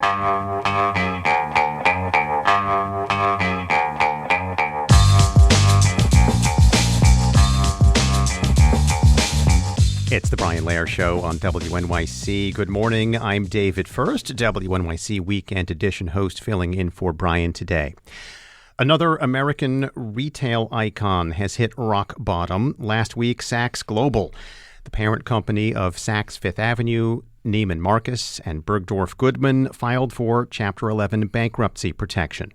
It's the Brian Lair Show on WNYC. Good morning. I'm David First, WNYC Weekend Edition host, filling in for Brian today. Another American retail icon has hit rock bottom. Last week, Saks Global, the parent company of Saks Fifth Avenue, Neiman Marcus, and Bergdorf Goodman, filed for Chapter 11 bankruptcy protection.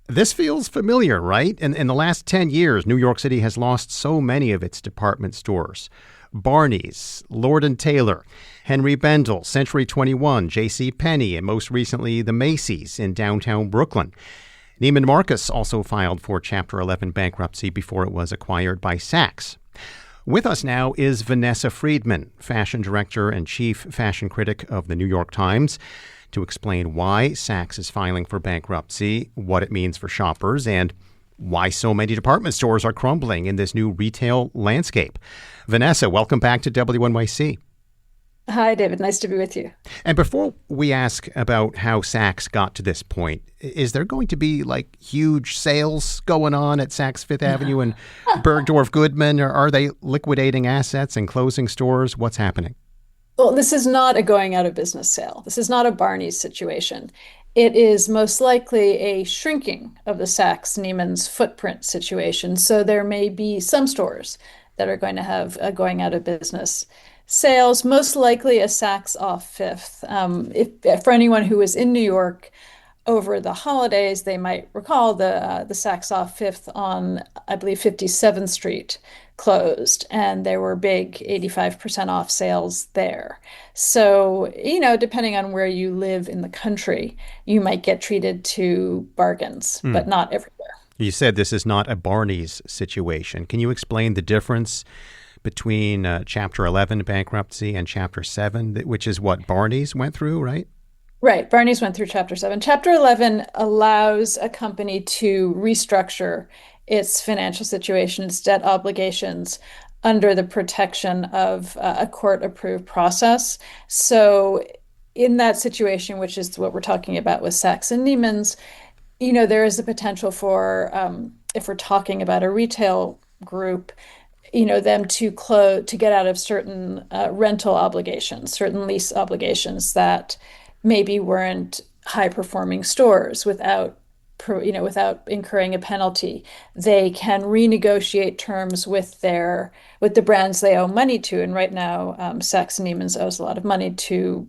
This feels familiar, right? In the last 10 years, New York City has lost so many of its department stores. Barney's, Lord & Taylor, Henry Bendel, Century 21, J.C. Penney, and most recently the Macy's in downtown Brooklyn. Neiman Marcus also filed for Chapter 11 bankruptcy before it was acquired by Saks. With us now is Vanessa Friedman, fashion director and chief fashion critic of the New York Times, to explain why Saks is filing for bankruptcy, what it means for shoppers, and why so many department stores are crumbling in this new retail landscape. Vanessa, welcome back to WNYC. Hi, David. Nice to be with you. And before we ask about how Saks got to this point, is there going to be like huge sales going on at Saks Fifth Avenue and Bergdorf Goodman? Or are they liquidating assets and closing stores? What's happening? Well, this is not a going out of business sale. This is not a Barney's situation. It is most likely a shrinking of the Saks Neiman's footprint situation. So there may be some stores that are going to have going out of business sales, most likely a Saks off Fifth. If for anyone who was in New York over the holidays, they might recall the Saks off Fifth on, I believe, 57th Street closed, and there were big 85% off sales there. So, depending on where you live in the country, you might get treated to bargains, but not everywhere. You said this is not a Barney's situation. Can you explain the difference between Chapter 11 bankruptcy and Chapter 7, which is what Barney's went through, right? Right. Barney's went through Chapter 7. Chapter 11 allows a company to restructure its financial situation, its debt obligations, under the protection of a court-approved process. So in that situation, which is what we're talking about with Saks and Neiman's, there is the potential for, if we're talking about a retail group, them to get out of certain rental obligations, certain lease obligations that maybe weren't high-performing stores without incurring a penalty. They can renegotiate terms with the brands they owe money to. And right now, Saks and Neiman's owes a lot of money to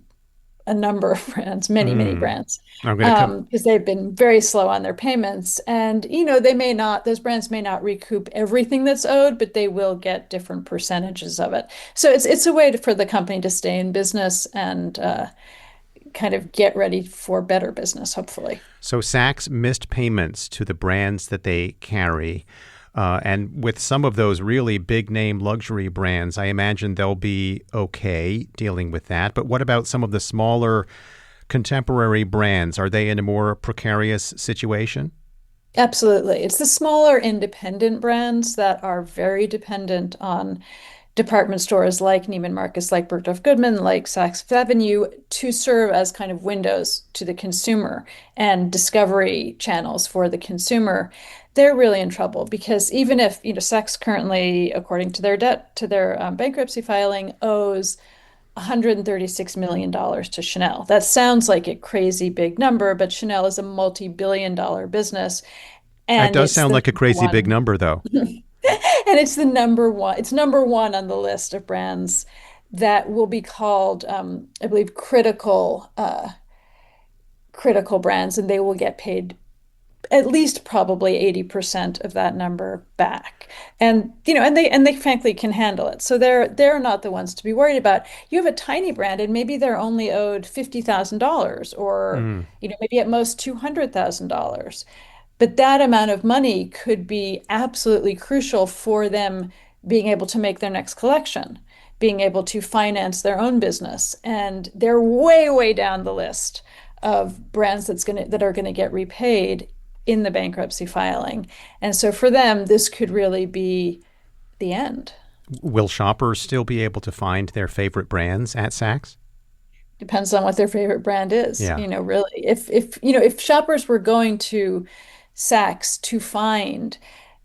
a number of brands, many brands, because they've been very slow on their payments. And, those brands may not recoup everything that's owed, but they will get different percentages of it. So it's a way for the company to stay in business and kind of get ready for better business, hopefully. So Saks missed payments to the brands that they carry. And with some of those really big name luxury brands, I imagine they'll be okay dealing with that. But what about some of the smaller contemporary brands? Are they in a more precarious situation? Absolutely. It's the smaller independent brands that are very dependent on department stores like Neiman Marcus, like Bergdorf Goodman, like Saks Fifth Avenue, to serve as kind of windows to the consumer and discovery channels for the consumer. They're really in trouble because even if Saks currently, according to their bankruptcy filing, owes $136 million to Chanel. That sounds like a crazy big number, but Chanel is a multi-billion-dollar business. And that does sound like a crazy big number, though. And it's the number one. It's number one on the list of brands that will be called, I believe, critical brands, and they will get paid at least probably 80% of that number back. And they frankly can handle it. So they're not the ones to be worried about. You have a tiny brand and maybe they're only owed $50,000 or maybe at most $200,000. But that amount of money could be absolutely crucial for them being able to make their next collection, being able to finance their own business. And they're way, way down the list of brands that are going to get repaid in the bankruptcy filing. And so for them, this could really be the end. Will shoppers still be able to find their favorite brands at Saks? Depends on what their favorite brand is, Yeah. really. If shoppers were going to Saks to find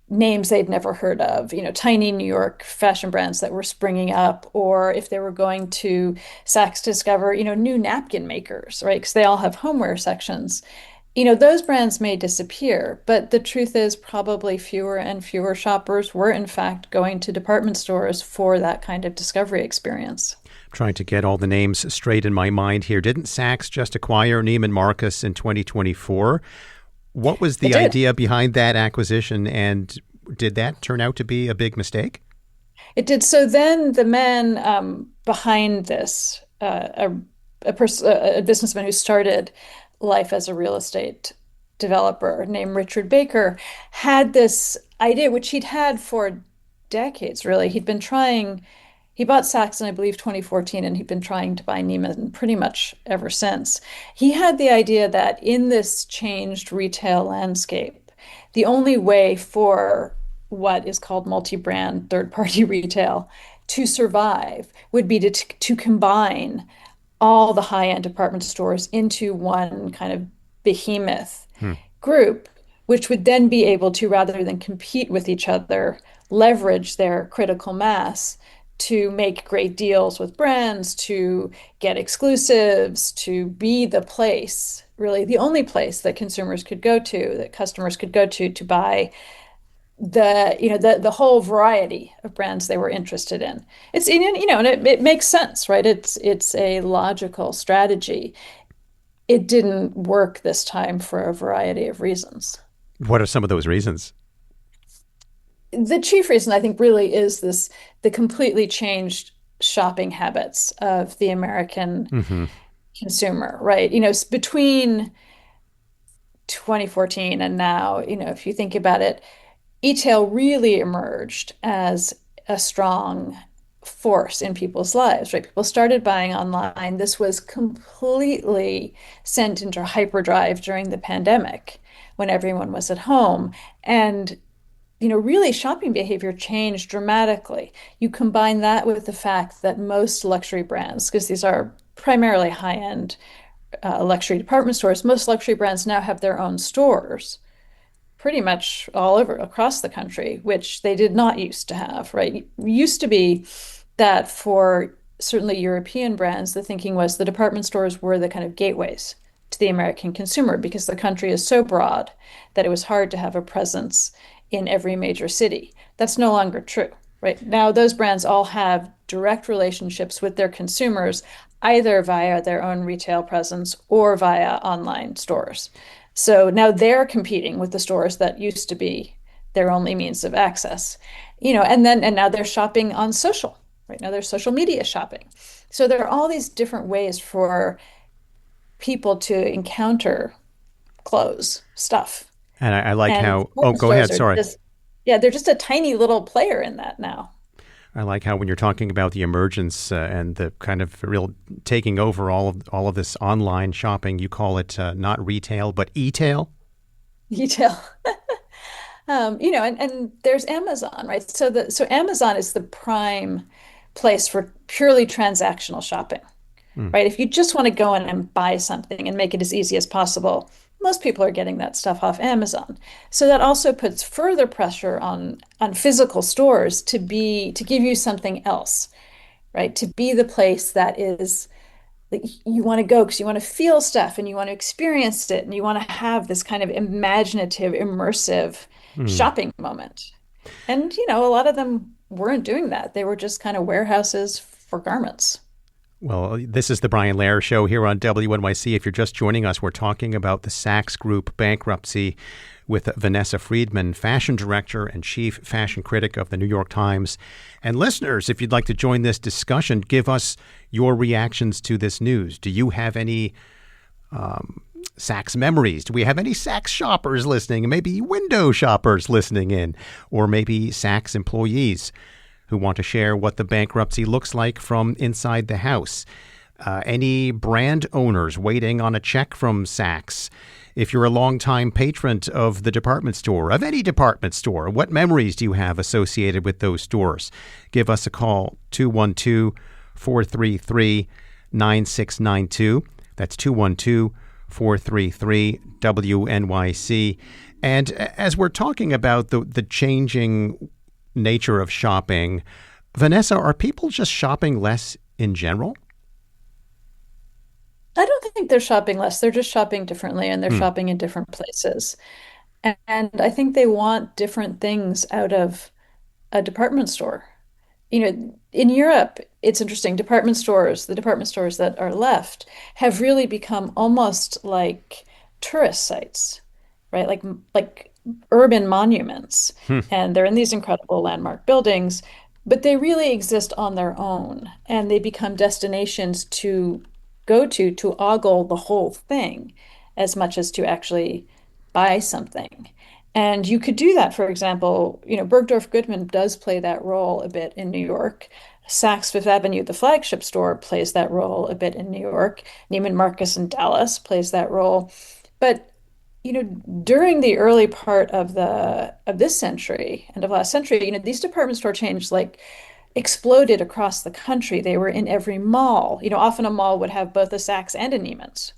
names they'd never heard of, tiny New York fashion brands that were springing up, or if they were going to Saks to discover, new napkin makers, right? Because they all have homeware sections. Those brands may disappear, but the truth is probably fewer and fewer shoppers were in fact going to department stores for that kind of discovery experience. Trying to get all the names straight in my mind here. Didn't Saks just acquire Neiman Marcus in 2024? What was It the did. idea behind that acquisition, and did that turn out to be a big mistake? It did. So then the man behind this, a businessman who started life as a real estate developer named Richard Baker, had this idea, which he'd had for decades, really. He bought Saks in, I believe, 2014, and he'd been trying to buy Neiman pretty much ever since. He had the idea that in this changed retail landscape, the only way for what is called multi-brand third-party retail to survive would be to combine all the high-end department stores into one kind of behemoth Hmm. group, which would then be able to, rather than compete with each other, leverage their critical mass to make great deals with brands, to get exclusives, to be the place, really the only place that consumers could go to, that customers could go to buy the whole variety of brands they were interested in. And it makes sense, right? It's a logical strategy. It didn't work this time for a variety of reasons. What are some of those reasons? The chief reason I think really is the completely changed shopping habits of the American Hmm. consumer, right? Between 2014 and now, if you think about it, e-tail really emerged as a strong force in people's lives, right? People started buying online. This was completely sent into hyperdrive during the pandemic when everyone was at home. And really shopping behavior changed dramatically. You combine that with the fact that most luxury brands, because these are primarily high-end luxury department stores, most luxury brands now have their own stores pretty much all over across the country, which they did not used to have, right? It used to be that for certainly European brands, the thinking was the department stores were the kind of gateways to the American consumer because the country is so broad that it was hard to have a presence in every major city. That's no longer true, right? Now, those brands all have direct relationships with their consumers, either via their own retail presence or via online stores. So now they're competing with the stores that used to be their only means of access, and now they're shopping on social, right? Now there's social media shopping. So there are all these different ways for people to encounter clothes, stuff. And I like And how, oh, department go stores ahead. are Sorry. just, yeah, they're just a tiny little player in that now. I like how when you're talking about the emergence and the kind of real taking over all of this online shopping, you call it not retail, but e-tail. Retail. And there's Amazon, right? So Amazon is the prime place for purely transactional shopping, Mm. right? If you just want to go in and buy something and make it as easy as possible, most people are getting that stuff off Amazon. So that also puts further pressure on physical stores to give you something else, right? To be the place that is that you want to go because you want to feel stuff and you want to experience it and you want to have this kind of imaginative, immersive Mm. shopping moment. And, a lot of them weren't doing that. They were just kind of warehouses for garments. Well, this is the Brian Lehrer Show here on WNYC. If you're just joining us, we're talking about the Saks Group bankruptcy with Vanessa Friedman, fashion director and chief fashion critic of the New York Times. And listeners, if you'd like to join this discussion, give us your reactions to this news. Do you have any Saks memories? Do we have any Saks shoppers listening? Maybe window shoppers listening in, or maybe Saks employees who want to share what the bankruptcy looks like from inside the house. Any brand owners waiting on a check from Saks? If you're a longtime patron of the department store, of any department store, what memories do you have associated with those stores? Give us a call, 212-433 9692. That's 212-433 WNYC. And as we're talking about the changing nature of shopping, Vanessa, are people just shopping less in general? I don't think they're shopping less. They're just shopping differently and they're Hmm. shopping in different places. And I think they want different things out of a department store. In Europe, it's interesting. The department stores that are left have really become almost like tourist sites, right? Like urban monuments. Hmm. And they're in these incredible landmark buildings, but they really exist on their own. And they become destinations to go to ogle the whole thing as much as to actually buy something. And you could do that, for example, Bergdorf Goodman does play that role a bit in New York. Saks Fifth Avenue, the flagship store, plays that role a bit in New York. Neiman Marcus in Dallas plays that role. But, during the early part of this century and of last century, these department store chains like exploded across the country. They were in every mall. Often a mall would have both a Saks and a Neiman's.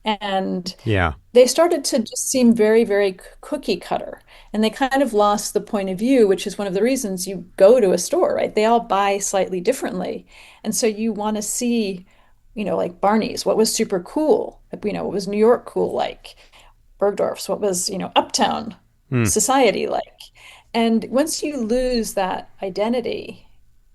And Yeah. they started to just seem very, very cookie cutter. And they kind of lost the point of view, which is one of the reasons you go to a store, right? They all buy slightly differently. And so you want to see, like Barney's, what was super cool? What was New York cool like? Bergdorf's, what was, uptown Hmm. society like? And once you lose that identity,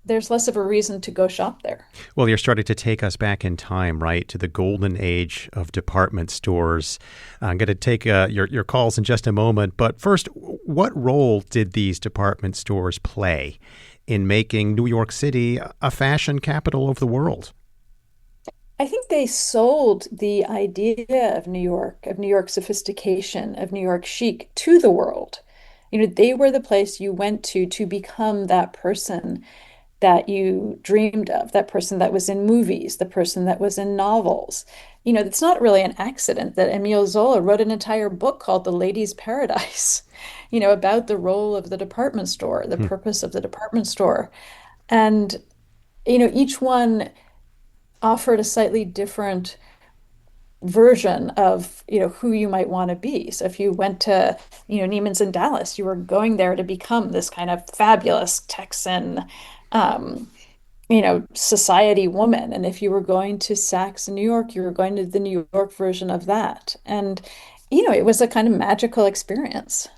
there's less of a reason to go shop there. Well, you're starting to take us back in time, right, to the golden age of department stores. I'm going to take your calls in just a moment. But first, what role did these department stores play in making New York City a fashion capital of the world? I think they sold the idea of New York sophistication, of New York chic to the world. They were the place you went to become that person that you dreamed of, that person that was in movies, the person that was in novels. It's not really an accident that Emile Zola wrote an entire book called The Lady's Paradise, about the role of the department store, the Hmm. purpose of the department store. And, each one offered a slightly different version of who you might want to be. So if you went to Neiman's in Dallas, you were going there to become this kind of fabulous Texan um, society woman. And if you were going to Saks in New York, you were going to the New York version of that. And it was a kind of magical experience.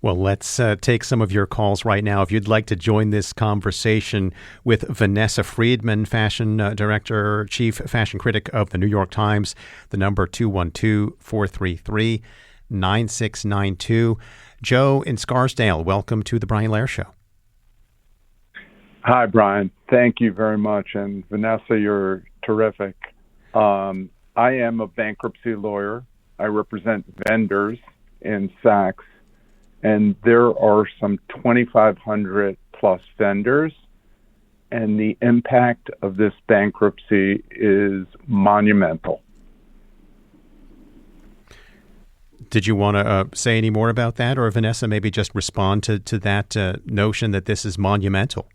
Well, let's take some of your calls right now. If you'd like to join this conversation with Vanessa Friedman, fashion director, chief fashion critic of the New York Times, the number 212-433-9692. Joe in Scarsdale, welcome to the Brian Lair Show. Hi, Brian. Thank you very much. And Vanessa, you're terrific. I am a bankruptcy lawyer. I represent vendors in Saks. And there are some 2,500 plus vendors, and the impact of this bankruptcy is monumental. Did you want to say any more about that, or Vanessa, maybe just respond to that notion that this is monumental?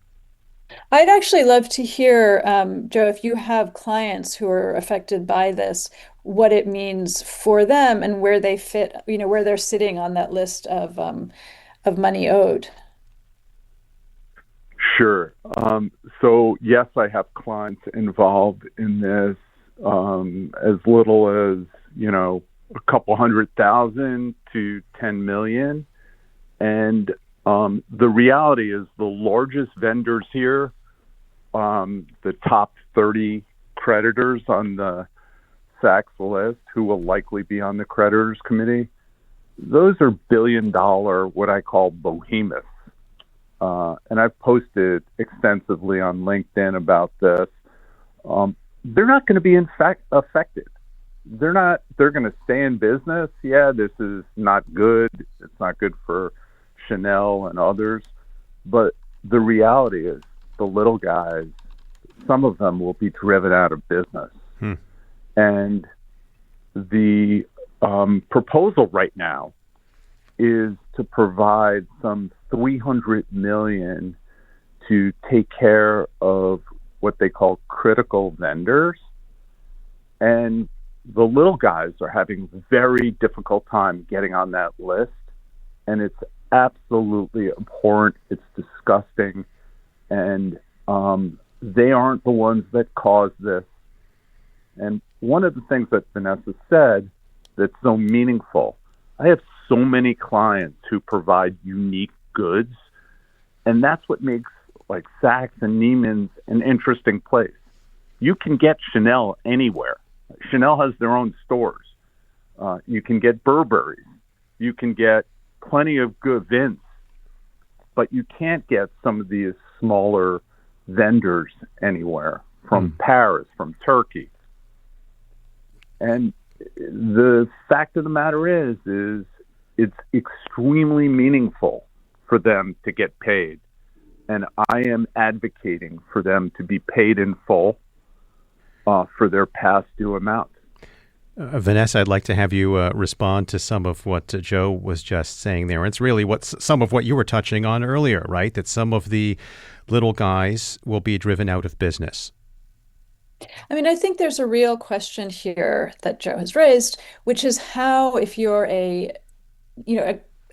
I'd actually love to hear, Joe, if you have clients who are affected by this, what it means for them and where they fit, where they're sitting on that list of money owed. Sure. So yes, I have clients involved in this, as little as, a couple 100,000 to 10 million. And the reality is the largest vendors here, the top 30 creditors on the Saks list, who will likely be on the creditors committee, those are billion-dollar, what I call behemoths. And I've posted extensively on LinkedIn about this. They're not going to be affected. They're going to stay in business. Yeah, this is not good. It's not good for Chanel and others. But the reality is the little guys, some of them will be driven out of business. Hmm. And the proposal right now is to provide some $300 million to take care of what they call critical vendors. And the little guys are having a very difficult time getting on that list. And it's absolutely abhorrent. It's disgusting. And they aren't the ones that caused this. And one of the things that Vanessa said that's so meaningful, I have so many clients who provide unique goods, and that's what makes like Saks and Neiman's an interesting place. You can get Chanel anywhere. Chanel has their own stores. You can get Burberry's. You can get plenty of good Vince, but you can't get some of these smaller vendors anywhere from Paris, from Turkey. And the fact of the matter is it's extremely meaningful for them to get paid. And I am advocating for them to be paid in full for their past due amount. Vanessa, I'd like to have you respond to some of what Joe was just saying there. It's really some of what you were touching on earlier, right? That some of the little guys will be driven out of business. I mean, I think there's a real question here that Joe has raised, which is how, if you're a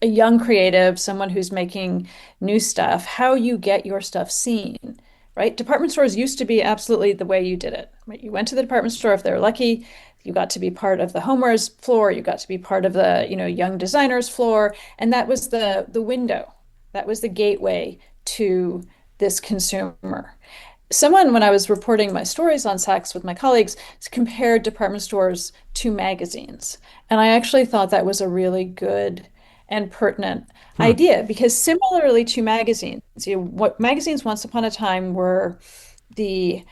young creative, someone who's making new stuff, how you get your stuff seen, right? Department stores used to be absolutely the way you did it, right? You went to the department store if they were lucky. You got to be part of the homewares floor. You got to be part of the, young designers floor. And that was the window. That was the gateway to this consumer. Someone, when I was reporting my stories on Saks with my colleagues, compared department stores to magazines. And I actually thought that was a really good and pertinent idea, because similarly to magazines, what magazines once upon a time were the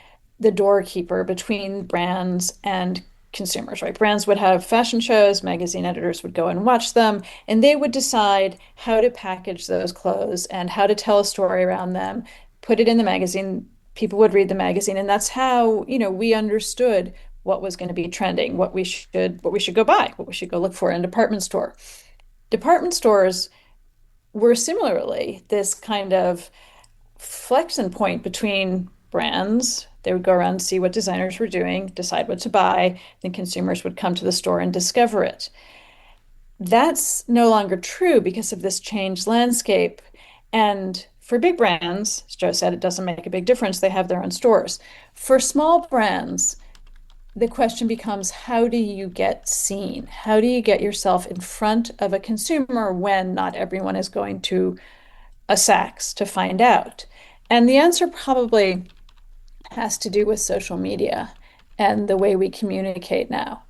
doorkeeper between brands and consumers, right? Brands would have fashion shows, magazine editors would go and watch them, and they would decide how to package those clothes and how to tell a story around them, put it in the magazine. People would read the magazine, and that's how, we understood what was going to be trending, what we should go buy, what we should go look for in a department store. Department stores were similarly this kind of flexion point between brands. They would go around and see what designers were doing, decide what to buy, then consumers would come to the store and discover it. That's no longer true because of this changed landscape. And for big brands, as Joe said, it doesn't make a big difference. They have their own stores. For small brands, the question becomes, how do you get seen? How do you get yourself in front of a consumer when not everyone is going to a Saks to find out? And the answer probably has to do with social media and the way we communicate now.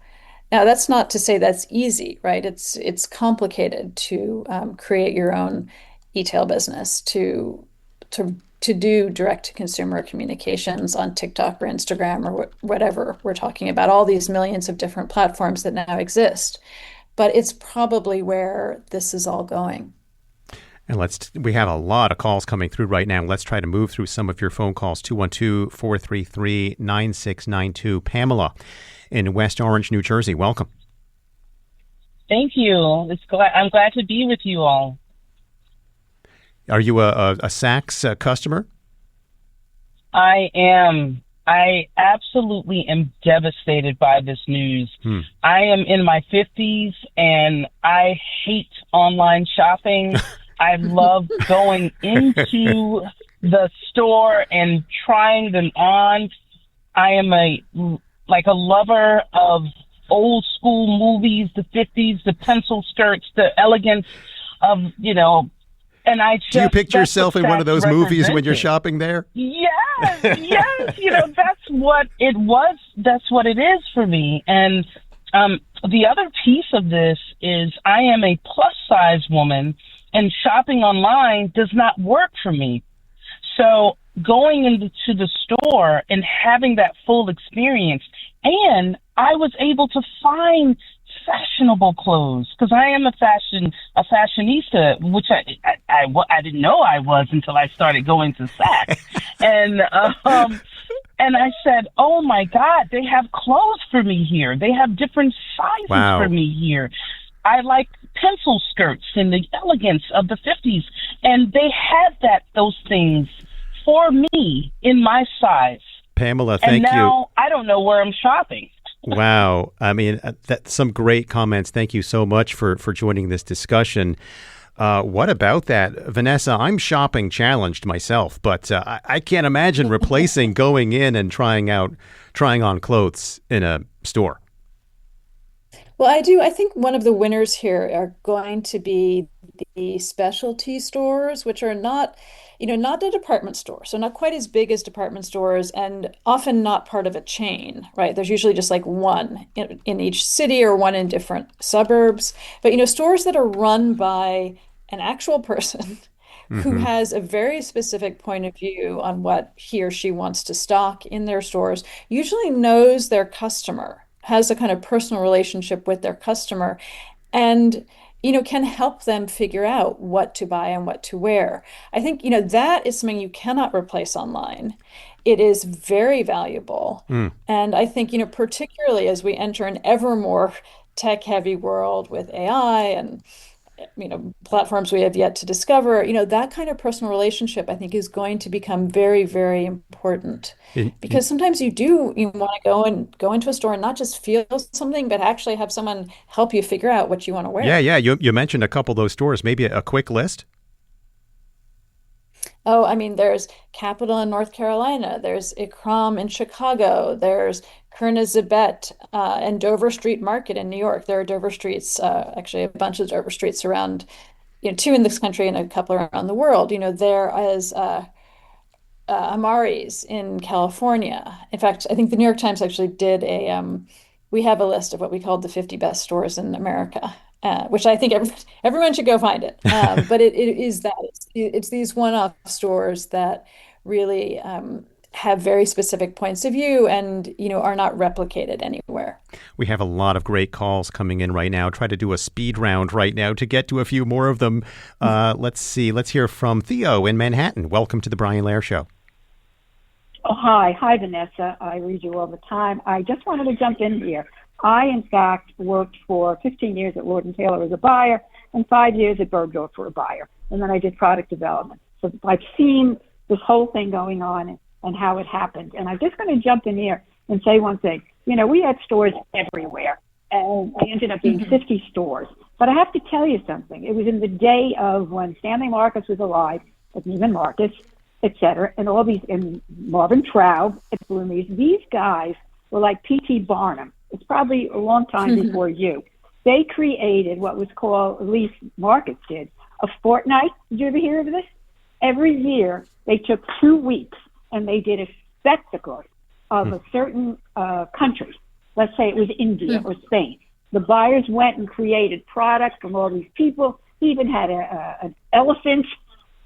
Now, that's not to say that's easy, right? It's complicated to create your own e-tail business, to do direct-to-consumer communications on TikTok or Instagram or whatever we're talking about, all these millions of different platforms that now exist. But it's probably where this is all going. And we have a lot of calls coming through right now. Let's try to move through some of your phone calls. 212-433-9692. Pamela in West Orange, New Jersey. Welcome. Thank you. I'm glad to be with you all. Are you a Saks customer? I am. I absolutely am devastated by this news. I am in my 50s and I hate online shopping. I love going into the store and trying them on. I am a lover of old school movies, the 50s, the pencil skirts, the elegance of, and do you picture yourself in one of those movies when you're shopping there? Yes. That's what it was. That's what it is for me. And the other piece of this is I am a plus size woman, and shopping online does not work for me. So going into the store and having that full experience, and I was able to find fashionable clothes because I am a fashionista, which I didn't know I was until I started going to Saks. And I said, oh my God, they have clothes for me here. They have different sizes for me here. I like pencil skirts and the elegance of the 50s. And they had those things for me in my size. Pamela, And thank you. now I don't know where I'm shopping. Wow. I mean, that's some great comments. Thank you so much for joining this discussion. What about that? Vanessa, I'm shopping challenged myself, but I can't imagine replacing going in and trying on clothes in a store. Well, I do. I think one of the winners here are going to be the specialty stores, which are not, not the department store, so not quite as big as department stores, and often not part of a chain, right? There's usually just like one in each city or one in different suburbs. But, stores that are run by an actual person who has a very specific point of view on what he or she wants to stock in their stores, usually knows their customer, has a kind of personal relationship with their customer, and can help them figure out what to buy and what to wear. I think that is something you cannot replace online. It is very valuable. And I think particularly as we enter an ever more tech heavy world with AI and platforms we have yet to discover, that kind of personal relationship, I think, is going to become very, very important. Because sometimes you want to go into a store and not just feel something, but actually have someone help you figure out what you want to wear. Yeah. You mentioned a couple of those stores. Maybe a quick list. Oh, I mean, there's Capital in North Carolina, there's Ikram in Chicago, there's Kernizabet and Dover Street Market in New York. There are Dover Streets, actually a bunch of Dover Streets around, 2 in this country and a couple around the world. There is Amari's in California. In fact, I think the New York Times actually did we have a list of what we called the 50 best stores in America. Which I think everyone should go find it. But it is that. It's these one-off stores that really have very specific points of view and, are not replicated anywhere. We have a lot of great calls coming in right now. Try to do a speed round right now to get to a few more of them. Let's see. Let's hear from Theo in Manhattan. Welcome to the Brian Lehrer Show. Oh, hi. Hi, Vanessa. I read you all the time. I just wanted to jump in here. I, in fact, worked for 15 years at Lord & Taylor as a buyer and 5 years at Bergdorf for a buyer. And then I did product development. So I've seen this whole thing going on and how it happened. And I'm just going to jump in here and say one thing. We had stores everywhere, and I ended up being 50 stores. But I have to tell you something. It was in the day of when Stanley Marcus was alive, and Neiman Marcus, et cetera, and all these, and Marvin Traub at Bloomie's. These guys were like P.T. Barnum. It's probably a long time before you. They created what was called, at least Marcus did, a fortnight. Did you ever hear of this? Every year, they took 2 weeks and they did a spectacle of a certain country. Let's say it was India or Spain. The buyers went and created products from all these people. He even had an elephant.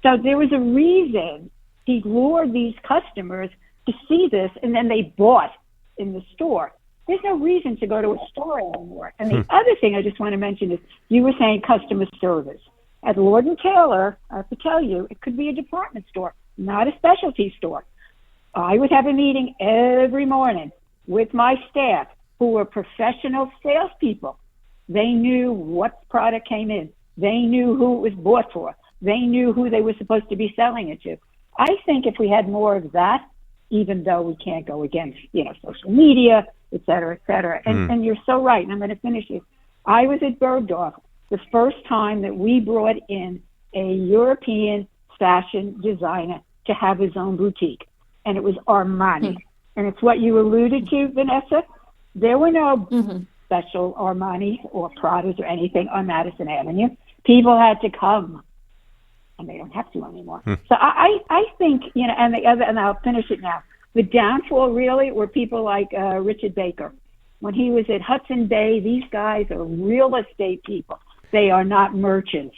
So there was a reason he lured these customers to see this, and then they bought in the store. There's no reason to go to a store anymore. And the other thing I just want to mention is you were saying customer service. At Lord & Taylor, I have to tell you, it could be a department store, not a specialty store. I would have a meeting every morning with my staff who were professional salespeople. They knew what product came in. They knew who it was bought for. They knew who they were supposed to be selling it to. I think if we had more of that, even though we can't go against, social media, et cetera, et cetera. And you're so right, and I'm going to finish it. I was at Bergdorf the first time that we brought in a European fashion designer to have his own boutique, and it was Armani. And it's what you alluded to, Vanessa. There were no special Armani or Pradas or anything on Madison Avenue. People had to come, and they don't have to anymore. So I think, and I'll finish it now. The downfall really were people like Richard Baker. When he was at Hudson Bay, these guys are real estate people. They are not merchants.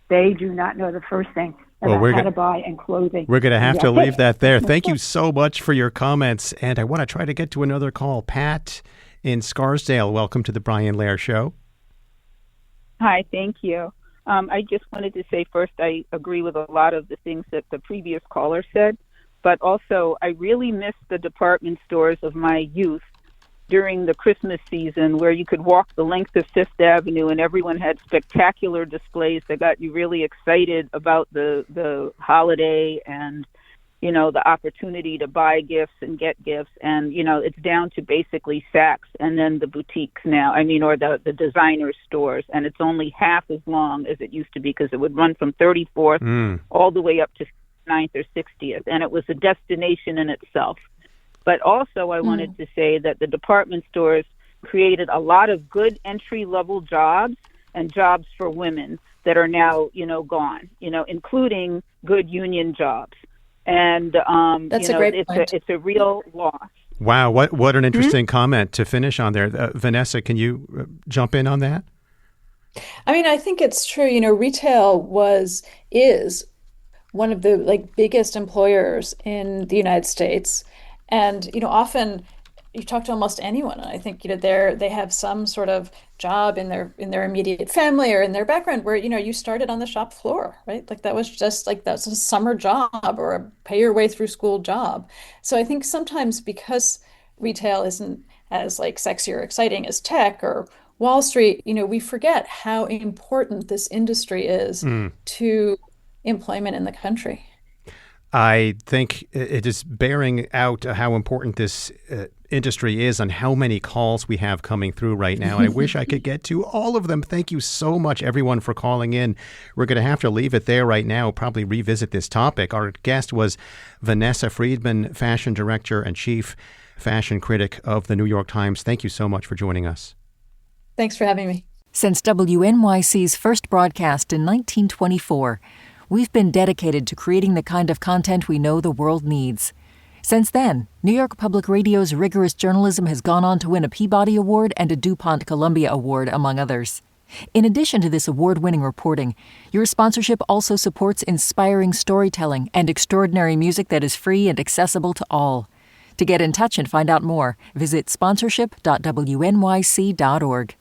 They do not know the first thing about how to buy and clothing. We're going to have to leave that there. Thank you so much for your comments. And I want to try to get to another call. Pat in Scarsdale, welcome to the Brian Lehrer Show. Hi, thank you. I just wanted to say first, I agree with a lot of the things that the previous caller said, but also I really miss the department stores of my youth during the Christmas season where you could walk the length of Fifth Avenue and everyone had spectacular displays that got you really excited about the holiday. And, the opportunity to buy gifts and get gifts. And, it's down to basically Saks and then the boutiques now, or the designer stores. And it's only half as long as it used to be, because it would run from 34th all the way up to 9th or 60th. And it was a destination in itself. But also I wanted to say that the department stores created a lot of good entry-level jobs and jobs for women that are now, gone, including good union jobs. And That's a great point. It's a real loss. Wow, what an interesting comment to finish on there. Vanessa, can you jump in on that? I think it's true. Retail is one of the biggest employers in the United States, and often you talk to almost anyone, and I think they have some sort of job in their immediate family or in their background where you started on the shop floor, right? That was just that's a summer job or a pay your way through school job. So I think sometimes because retail isn't as sexy or exciting as tech or Wall Street, we forget how important this industry is to employment in the country. I think it is bearing out how important this industry is on how many calls we have coming through right now. I wish I could get to all of them. Thank you so much, everyone, for calling in. We're going to have to leave it there right now, probably revisit this topic. Our guest was Vanessa Friedman, fashion director and chief fashion critic of the New York Times. Thank you so much for joining us. Thanks for having me. Since WNYC's first broadcast in 1924, we've been dedicated to creating the kind of content we know the world needs. Since then, New York Public Radio's rigorous journalism has gone on to win a Peabody Award and a DuPont Columbia Award, among others. In addition to this award-winning reporting, your sponsorship also supports inspiring storytelling and extraordinary music that is free and accessible to all. To get in touch and find out more, visit sponsorship.wnyc.org.